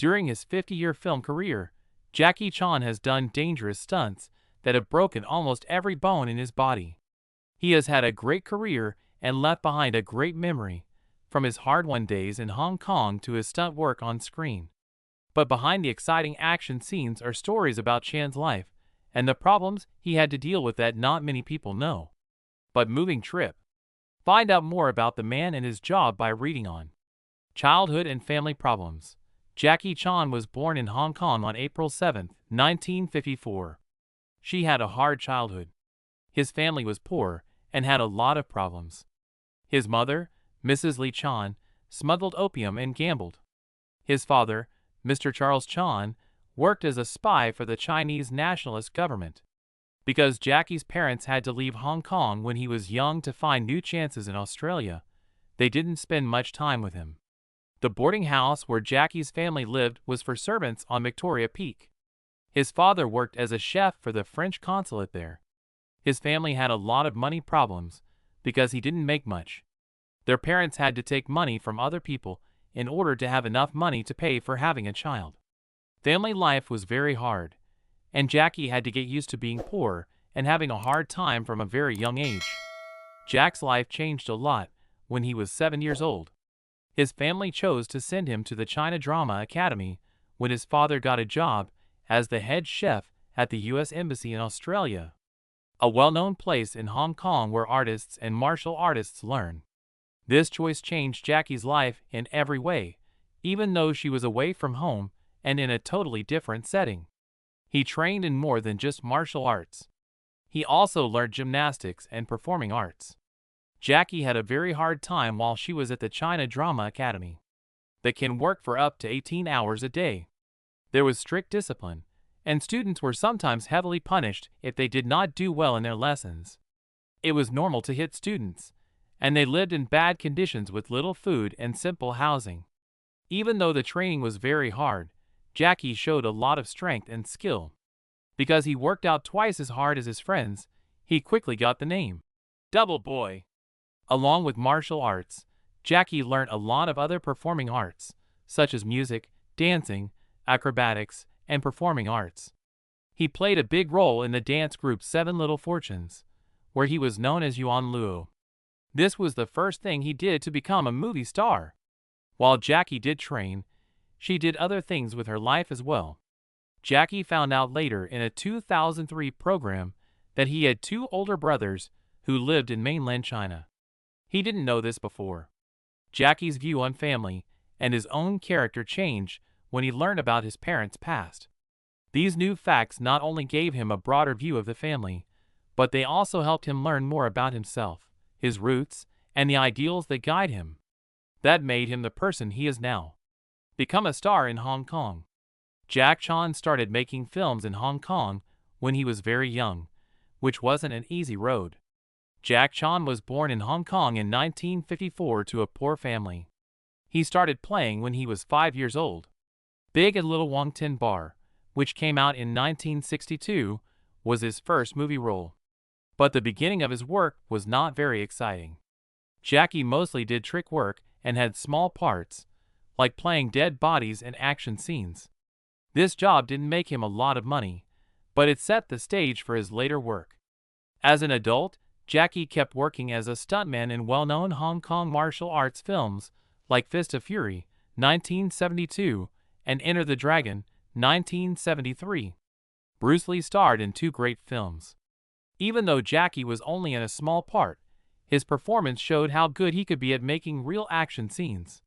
During his 50-year film career, Jackie Chan has done dangerous stunts that have broken almost every bone in his body. He has had a great career and left behind a great memory, from his hard-won days in Hong Kong to his stunt work on screen. But behind the exciting action scenes are stories about Chan's life and the problems he had to deal with that not many people know. But moving trip. Find out more about the man and his job by reading on Childhood and Family Problems. Jackie Chan was born in Hong Kong on April 7, 1954. She had a hard childhood. His family was poor and had a lot of problems. His mother, Mrs. Lee Chan, smuggled opium and gambled. His father, Mr. Charles Chan, worked as a spy for the Chinese nationalist government. Because Jackie's parents had to leave Hong Kong when he was young to find new chances in Australia, they didn't spend much time with him. The boarding house where Jackie's family lived was for servants on Victoria Peak. His father worked as a chef for the French consulate there. His family had a lot of money problems because he didn't make much. Their parents had to take money from other people in order to have enough money to pay for having a child. Family life was very hard, and Jackie had to get used to being poor and having a hard time from a very young age. Jack's life changed a lot when he was 7 years old. His family chose to send him to the China Drama Academy when his father got a job as the head chef at the U.S. Embassy in Australia, a well-known place in Hong Kong where artists and martial artists learn. This choice changed Jackie's life in every way, even though she was away from home and in a totally different setting. He trained in more than just martial arts. He also learned gymnastics and performing arts. Jackie had a very hard time while she was at the China Drama Academy. They can work for up to 18 hours a day. There was strict discipline, and students were sometimes heavily punished if they did not do well in their lessons. It was normal to hit students, and they lived in bad conditions with little food and simple housing. Even though the training was very hard, Jackie showed a lot of strength and skill. Because he worked out twice as hard as his friends, he quickly got the name Double Boy. Along with martial arts, Jackie learned a lot of other performing arts, such as music, dancing, acrobatics, and performing arts. He played a big role in the dance group Seven Little Fortunes, where he was known as Yuan Luo. This was the first thing he did to become a movie star. While Jackie did train, she did other things with her life as well. Jackie found out later in a 2003 program that he had two older brothers who lived in mainland China. He didn't know this before. Jackie's view on family and his own character changed when he learned about his parents' past. These new facts not only gave him a broader view of the family, but they also helped him learn more about himself, his roots, and the ideals that guide him. That made him the person he is now. Become a star in Hong Kong. Jack Chan started making films in Hong Kong when he was very young, which wasn't an easy road. Jack Chan was born in Hong Kong in 1954 to a poor family. He started playing when he was 5 years old. Big and Little Wong Tin Bar, which came out in 1962, was his first movie role. But the beginning of his work was not very exciting. Jackie mostly did trick work and had small parts, like playing dead bodies and action scenes. This job didn't make him a lot of money, but it set the stage for his later work. As an adult, Jackie kept working as a stuntman in well-known Hong Kong martial arts films like Fist of Fury, 1972, and Enter the Dragon, 1973. Bruce Lee starred in two great films. Even though Jackie was only in a small part, his performance showed how good he could be at making real action scenes.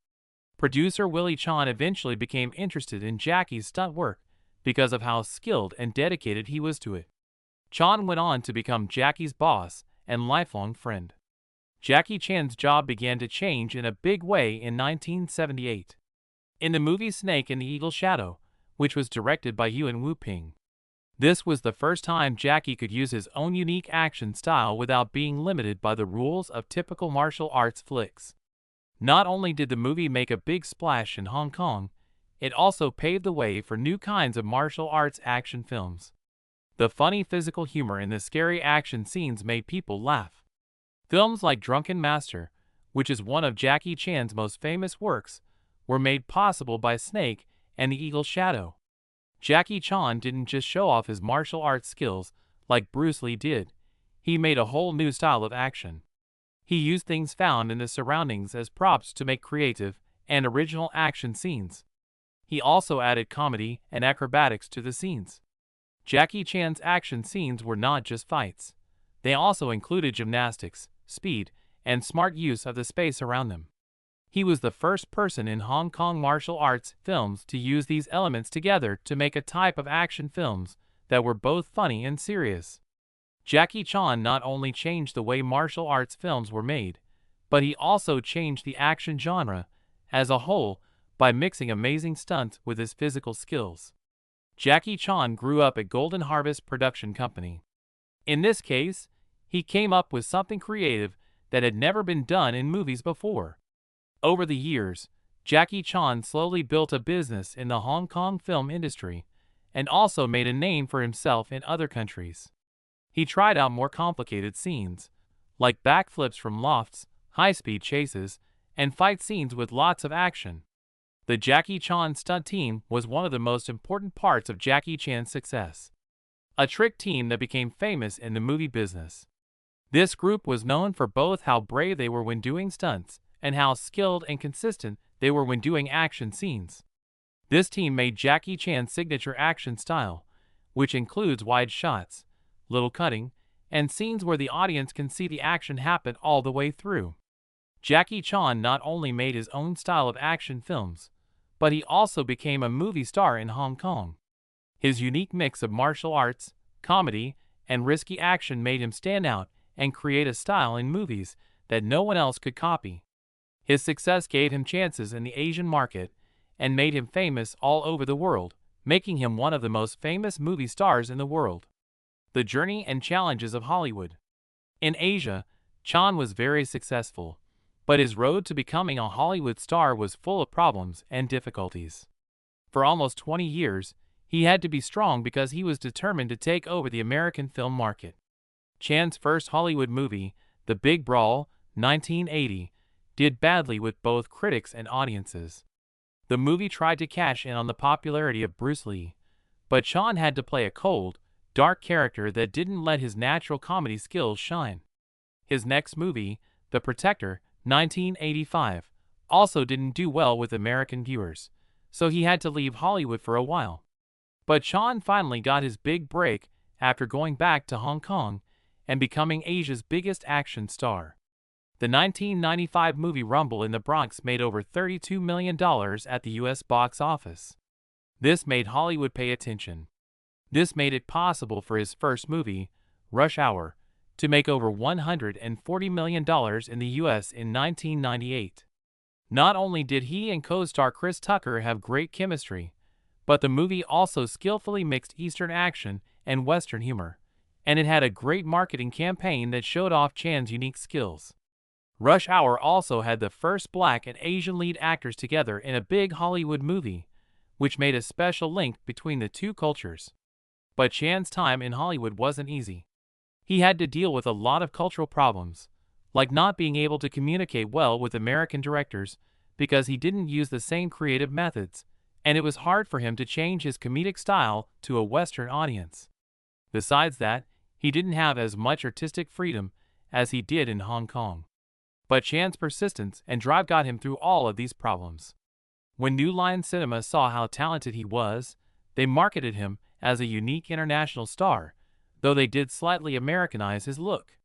Producer Willie Chan eventually became interested in Jackie's stunt work because of how skilled and dedicated he was to it. Chan went on to become Jackie's boss and lifelong friend. Jackie Chan's job began to change in a big way in 1978. In the movie Snake and the Eagle's Shadow, which was directed by Yuan Wu Ping. This was the first time Jackie could use his own unique action style without being limited by the rules of typical martial arts flicks. Not only did the movie make a big splash in Hong Kong, it also paved the way for new kinds of martial arts action films. The funny physical humor and the scary action scenes made people laugh. Films like Drunken Master, which is one of Jackie Chan's most famous works, were made possible by Snake and the eagle's shadow. Jackie Chan didn't just show off his martial arts skills like Bruce Lee did. He made a whole new style of action. He used things found in the surroundings as props to make creative and original action scenes. He also added comedy and acrobatics to the scenes. Jackie Chan's action scenes were not just fights. They also included gymnastics, speed, and smart use of the space around them. He was the first person in Hong Kong martial arts films to use these elements together to make a type of action films that were both funny and serious. Jackie Chan not only changed the way martial arts films were made, but he also changed the action genre as a whole by mixing amazing stunts with his physical skills. Jackie Chan grew up at Golden Harvest Production Company. In this case, he came up with something creative that had never been done in movies before. Over the years, Jackie Chan slowly built a business in the Hong Kong film industry and also made a name for himself in other countries. He tried out more complicated scenes, like backflips from lofts, high-speed chases, and fight scenes with lots of action. The Jackie Chan stunt team was one of the most important parts of Jackie Chan's success. A trick team that became famous in the movie business. This group was known for both how brave they were when doing stunts and how skilled and consistent they were when doing action scenes. This team made Jackie Chan's signature action style, which includes wide shots, little cutting, and scenes where the audience can see the action happen all the way through. Jackie Chan not only made his own style of action films, but he also became a movie star in Hong Kong. His unique mix of martial arts, comedy, and risky action made him stand out and create a style in movies that no one else could copy. His success gave him chances in the Asian market and made him famous all over the world, making him one of the most famous movie stars in the world. The journey and challenges of Hollywood. In Asia, Chan was very successful, but his road to becoming a Hollywood star was full of problems and difficulties. For almost 20 years, he had to be strong because he was determined to take over the American film market. Chan's first Hollywood movie, The Big Brawl, 1980, did badly with both critics and audiences. The movie tried to cash in on the popularity of Bruce Lee, but Chan had to play a cold, dark character that didn't let his natural comedy skills shine. His next movie, The Protector, 1985, also didn't do well with American viewers, so he had to leave Hollywood for a while. But Chan finally got his big break after going back to Hong Kong and becoming Asia's biggest action star. The 1995 movie Rumble in the Bronx made over $32 million at the US box office. This made Hollywood pay attention. This made it possible for his first movie, Rush Hour, to make over $140 million in the US in 1998. Not only did he and co-star Chris Tucker have great chemistry, but the movie also skillfully mixed Eastern action and Western humor, and it had a great marketing campaign that showed off Chan's unique skills. Rush Hour also had the first Black and Asian lead actors together in a big Hollywood movie, which made a special link between the two cultures. But Chan's time in Hollywood wasn't easy. He had to deal with a lot of cultural problems, like not being able to communicate well with American directors because he didn't use the same creative methods, and it was hard for him to change his comedic style to a Western audience. Besides that, he didn't have as much artistic freedom as he did in Hong Kong. But Chan's persistence and drive got him through all of these problems. When New Line Cinema saw how talented he was, they marketed him as a unique international star, though they did slightly Americanize his look.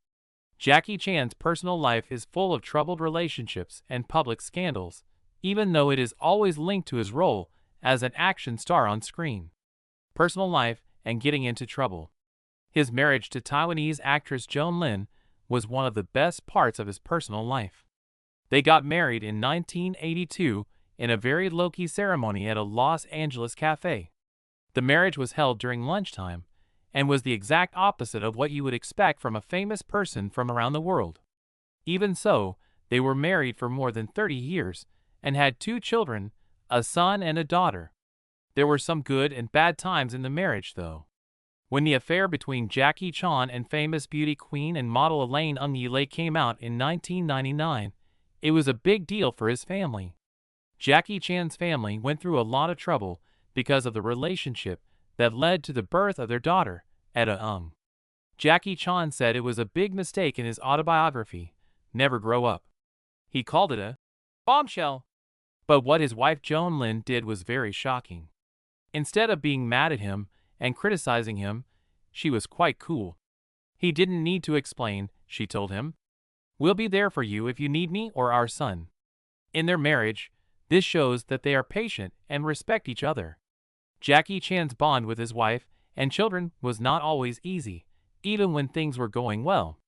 Jackie Chan's personal life is full of troubled relationships and public scandals, even though it is always linked to his role as an action star on screen. Personal life and getting into trouble. His marriage to Taiwanese actress Joan Lin was one of the best parts of his personal life. They got married in 1982 in a very low-key ceremony at a Los Angeles cafe. The marriage was held during lunchtime and was the exact opposite of what you would expect from a famous person from around the world. Even so, they were married for more than 30 years and had 2 children, a son and a daughter. There were some good and bad times in the marriage, though. When the affair between Jackie Chan and famous beauty queen and model Elaine Ng came out in 1999, it was a big deal for his family. Jackie Chan's family went through a lot of trouble because of the relationship that led to the birth of their daughter, Etta. Jackie Chan said it was a big mistake in his autobiography, Never Grow Up. He called it a bombshell. But what his wife Joan Lin did was very shocking. Instead of being mad at him and criticizing him, she was quite cool. He didn't need to explain, she told him. We'll be there for you if you need me or our son. In their marriage, this shows that they are patient and respect each other. Jackie Chan's bond with his wife and children was not always easy, even when things were going well.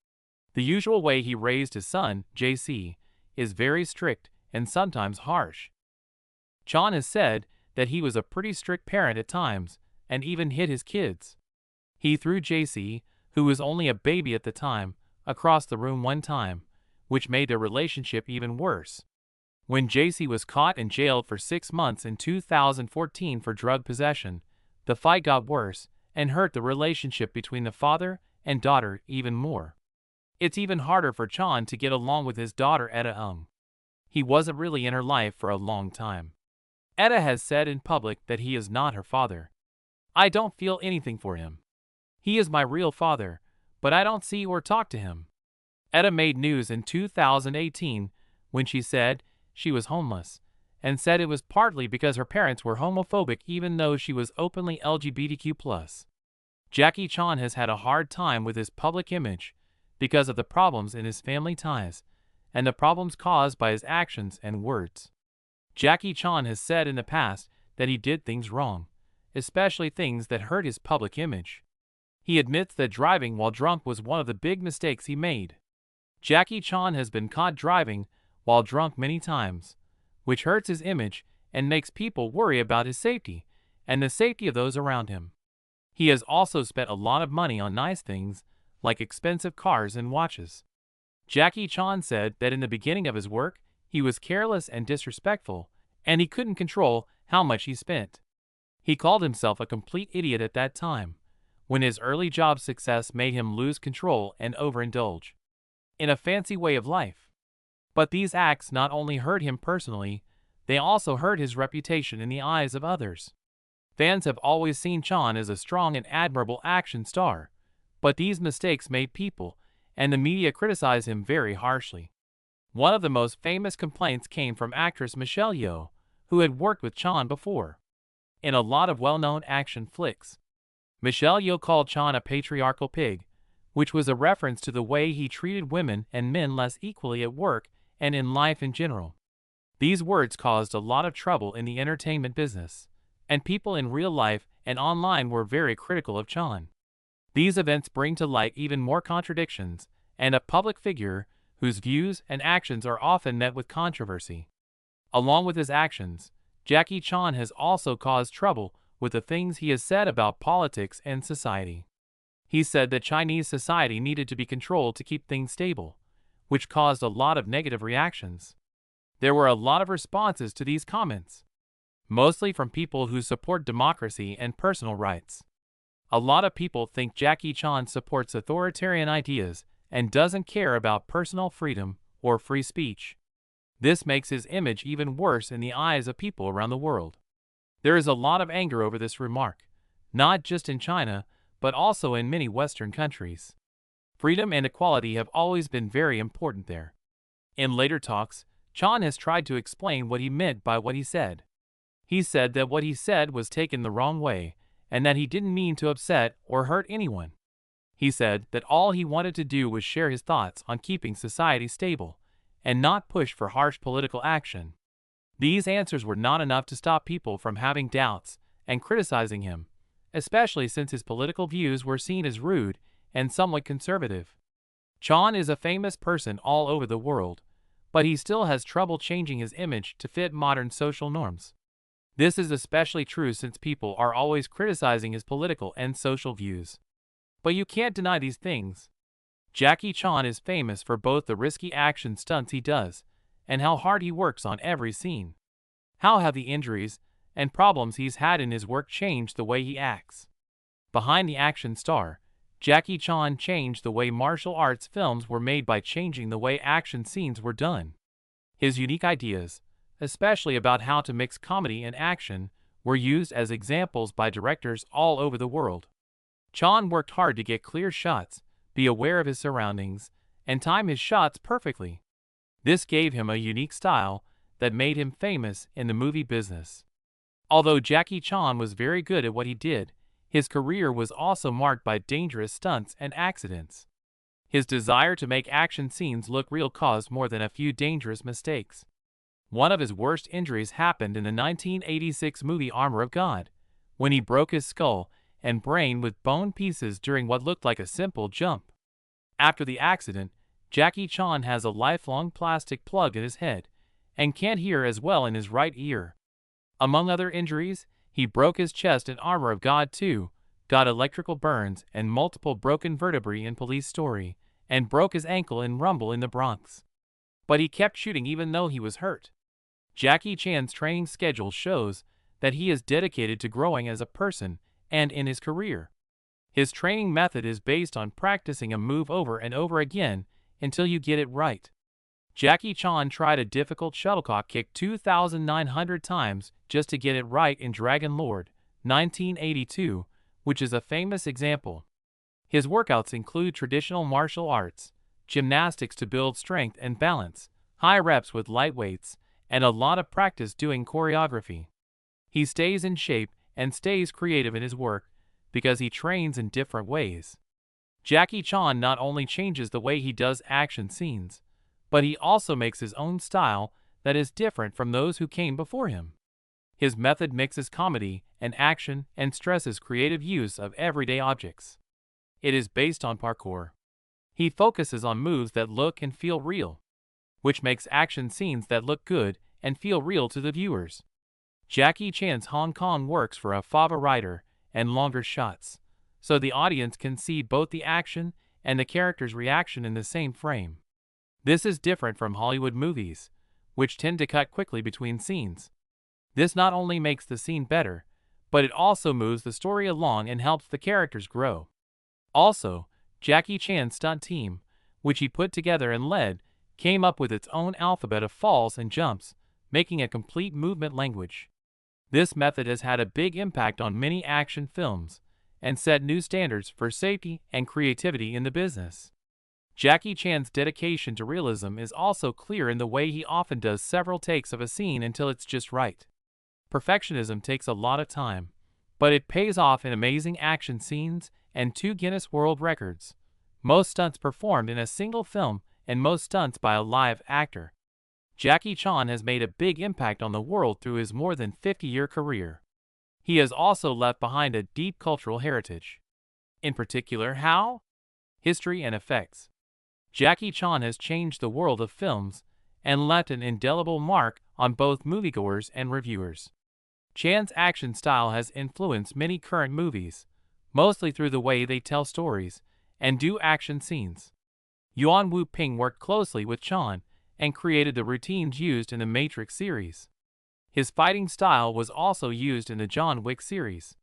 The usual way he raised his son, JC, is very strict and sometimes harsh. Chan has said that he was a pretty strict parent at times and even hit his kids. He threw JC, who was only a baby at the time, across the room one time, which made their relationship even worse. When JC was caught and jailed for 6 months in 2014 for drug possession, the fight got worse and hurt the relationship between the father and daughter even more. It's even harder for Chan to get along with his daughter Etta. He wasn't really in her life for a long time. Etta has said in public that he is not her father. I don't feel anything for him. He is my real father, but I don't see or talk to him. Etta made news in 2018 when she said she was homeless, and said it was partly because her parents were homophobic even though she was openly LGBTQ+. Jackie Chan has had a hard time with his public image because of the problems in his family ties and the problems caused by his actions and words. Jackie Chan has said in the past that he did things wrong, especially things that hurt his public image. He admits that driving while drunk was one of the big mistakes he made. Jackie Chan has been caught driving while drunk many times, which hurts his image and makes people worry about his safety and the safety of those around him. He has also spent a lot of money on nice things like expensive cars and watches. Jackie Chan said that in the beginning of his work, he was careless and disrespectful, and he couldn't control how much he spent. He called himself a complete idiot at that time, when his early job success made him lose control and overindulge in a fancy way of life. But these acts not only hurt him personally, they also hurt his reputation in the eyes of others. Fans have always seen Chan as a strong and admirable action star, but these mistakes made people and the media criticize him very harshly. One of the most famous complaints came from actress Michelle Yeoh, who had worked with Chan before in a lot of well-known action flicks. Michelle Yeoh called Chan a patriarchal pig, which was a reference to the way he treated women and men less equally at work and in life in general. These words caused a lot of trouble in the entertainment business, and people in real life and online were very critical of Chan. These events bring to light even more contradictions and a public figure whose views and actions are often met with controversy. Along with his actions, Jackie Chan has also caused trouble with the things he has said about politics and society. He said that Chinese society needed to be controlled to keep things stable, which caused a lot of negative reactions. There were a lot of responses to these comments, mostly from people who support democracy and personal rights. A lot of people think Jackie Chan supports authoritarian ideas and doesn't care about personal freedom or free speech. This makes his image even worse in the eyes of people around the world. There is a lot of anger over this remark, not just in China, but also in many Western countries. Freedom and equality have always been very important there. In later talks, Chan has tried to explain what he meant by what he said. He said that what he said was taken the wrong way, and that he didn't mean to upset or hurt anyone. He said that all he wanted to do was share his thoughts on keeping society stable, and not push for harsh political action. These answers were not enough to stop people from having doubts and criticizing him, especially since his political views were seen as rude and somewhat conservative. Chan is a famous person all over the world, but he still has trouble changing his image to fit modern social norms. This is especially true since people are always criticizing his political and social views. But you can't deny these things. Jackie Chan is famous for both the risky action stunts he does and how hard he works on every scene. How have the injuries and problems he's had in his work changed the way he acts? Behind the action star, Jackie Chan changed the way martial arts films were made by changing the way action scenes were done. His unique ideas, especially about how to mix comedy and action, were used as examples by directors all over the world. Chan worked hard to get clear shots, be aware of his surroundings, and time his shots perfectly. This gave him a unique style that made him famous in the movie business. Although Jackie Chan was very good at what he did, his career was also marked by dangerous stunts and accidents. His desire to make action scenes look real caused more than a few dangerous mistakes. One of his worst injuries happened in the 1986 movie Armor of God, when he broke his skull and brain with bone pieces during what looked like a simple jump. After the accident, Jackie Chan has a lifelong plastic plug in his head and can't hear as well in his right ear. Among other injuries, he broke his chest in Armor of God 2, got electrical burns and multiple broken vertebrae in Police Story, and broke his ankle in Rumble in the Bronx. But he kept shooting even though he was hurt. Jackie Chan's training schedule shows that he is dedicated to growing as a person and in his career. His training method is based on practicing a move over and over again until you get it right. Jackie Chan tried a difficult shuttlecock kick 2,900 times just to get it right in Dragon Lord, 1982, which is a famous example. His workouts include traditional martial arts, gymnastics to build strength and balance, high reps with light weights, and a lot of practice doing choreography. He stays in shape and stays creative in his work because he trains in different ways. Jackie Chan not only changes the way he does action scenes, but he also makes his own style that is different from those who came before him. His method mixes comedy and action and stresses creative use of everyday objects. It is based on parkour. He focuses on moves that look and feel real, which makes action scenes that look good and feel real to the viewers. Jackie Chan's Hong Kong works for a fava writer and longer shots, so the audience can see both the action and the character's reaction in the same frame. This is different from Hollywood movies, which tend to cut quickly between scenes. This not only makes the scene better, but it also moves the story along and helps the characters grow. Also, Jackie Chan's stunt team, which he put together and led, came up with its own alphabet of falls and jumps, making a complete movement language. This method has had a big impact on many action films and set new standards for safety and creativity in the business. Jackie Chan's dedication to realism is also clear in the way he often does several takes of a scene until it's just right. Perfectionism takes a lot of time, but it pays off in amazing action scenes and 2 Guinness World Records. Most stunts performed in a single film and most stunts by a live actor. Jackie Chan has made a big impact on the world through his more than 50-year career. He has also left behind a deep cultural heritage. In particular, how? History and effects. Jackie Chan has changed the world of films and left an indelible mark on both moviegoers and reviewers. Chan's action style has influenced many current movies, mostly through the way they tell stories and do action scenes. Yuan Wu Ping worked closely with Chan and created the routines used in the Matrix series. His fighting style was also used in the John Wick series.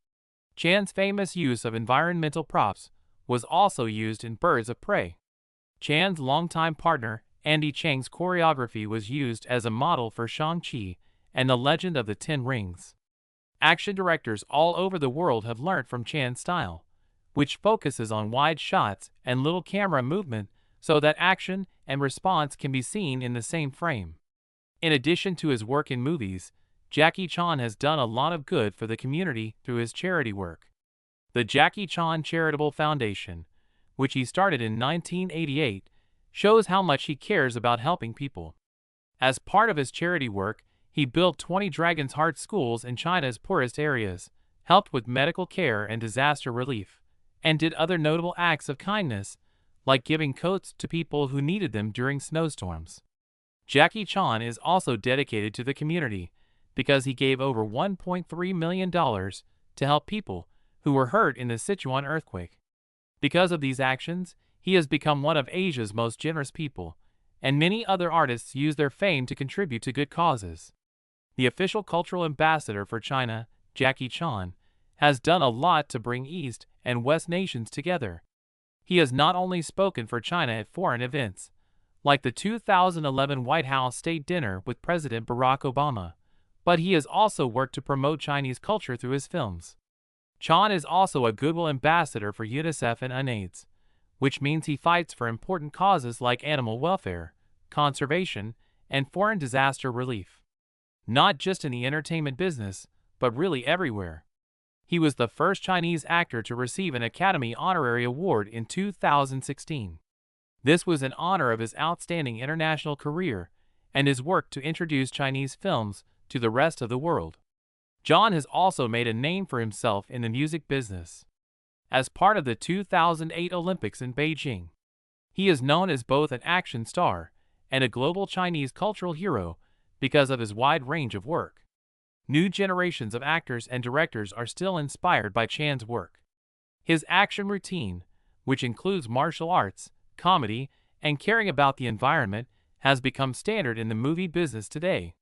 Chan's famous use of environmental props was also used in Birds of Prey. Chan's longtime partner, Andy Chang's choreography was used as a model for Shang-Chi and the Legend of the Ten Rings. Action directors all over the world have learned from Chan's style, which focuses on wide shots and little camera movement so that action and response can be seen in the same frame. In addition to his work in movies, Jackie Chan has done a lot of good for the community through his charity work. The Jackie Chan Charitable Foundation, which he started in 1988, shows how much he cares about helping people. As part of his charity work, he built 20 Dragon's Heart schools in China's poorest areas, helped with medical care and disaster relief, and did other notable acts of kindness, like giving coats to people who needed them during snowstorms. Jackie Chan is also dedicated to the community because he gave over $1.3 million to help people who were hurt in the Sichuan earthquake. Because of these actions, he has become one of Asia's most generous people, and many other artists use their fame to contribute to good causes. The official cultural ambassador for China, Jackie Chan, has done a lot to bring East and West nations together. He has not only spoken for China at foreign events, like the 2011 White House State Dinner with President Barack Obama, but he has also worked to promote Chinese culture through his films. Chan is also a goodwill ambassador for UNICEF and UNAIDS, which means he fights for important causes like animal welfare, conservation, and foreign disaster relief. Not just in the entertainment business, but really everywhere. He was the first Chinese actor to receive an Academy Honorary Award in 2016. This was in honor of his outstanding international career and his work to introduce Chinese films to the rest of the world. John has also made a name for himself in the music business. As part of the 2008 Olympics in Beijing, he is known as both an action star and a global Chinese cultural hero because of his wide range of work. New generations of actors and directors are still inspired by Chan's work. His action routine, which includes martial arts, comedy, and caring about the environment, has become standard in the movie business today.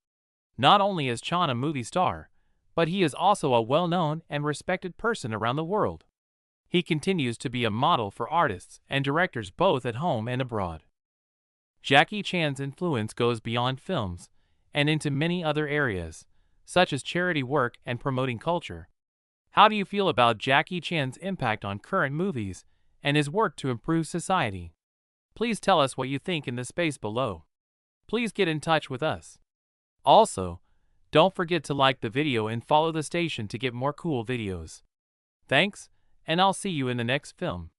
Not only is Chan a movie star, but he is also a well-known and respected person around the world. He continues to be a model for artists and directors both at home and abroad. Jackie Chan's influence goes beyond films and into many other areas, such as charity work and promoting culture. How do you feel about Jackie Chan's impact on current movies and his work to improve society? Please tell us what you think in the space below. Please get in touch with us. Also, don't forget to like the video and follow the station to get more cool videos. Thanks, and I'll see you in the next film.